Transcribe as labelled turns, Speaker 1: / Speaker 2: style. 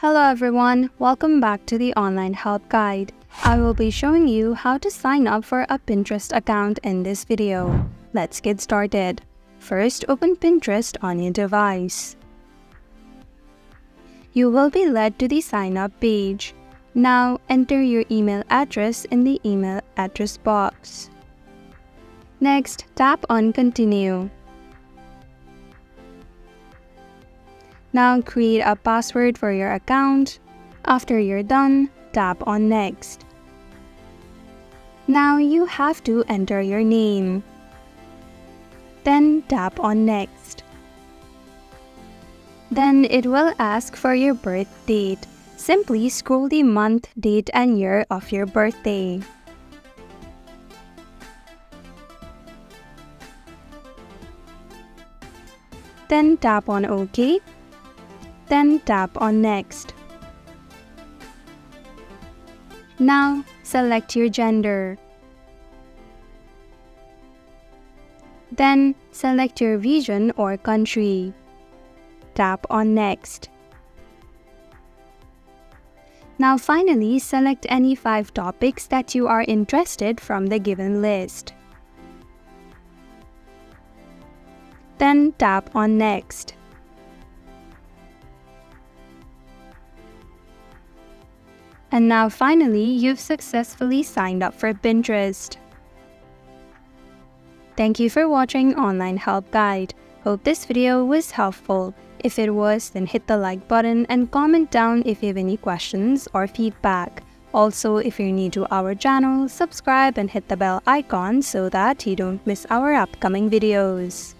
Speaker 1: Hello everyone, welcome back to the online help guide. I will be showing you how to sign up for a Pinterest account in this video. Let's get started. First, open Pinterest on your device. You will be led to the sign up page. Now, enter your email address in the email address box. Next, tap on Continue. Now create a password for your account. After you're done, tap on Next. Now you have to enter your name. Then tap on Next. Then it will ask for your birth date. Simply scroll the month, date, and year of your birthday. Then tap on OK. Then tap on Next. Now, select your gender. Then, select your region or country. Tap on Next. Now finally, select any 5 topics that you are interested from the given list. Then tap on Next. And now finally, you've successfully signed up for Pinterest. Thank you for watching Online Help Guide. Hope this video was helpful. If it was, then hit the like button and comment down if you have any questions or feedback. Also, if you're new to our channel, subscribe and hit the bell icon so that you don't miss our upcoming videos.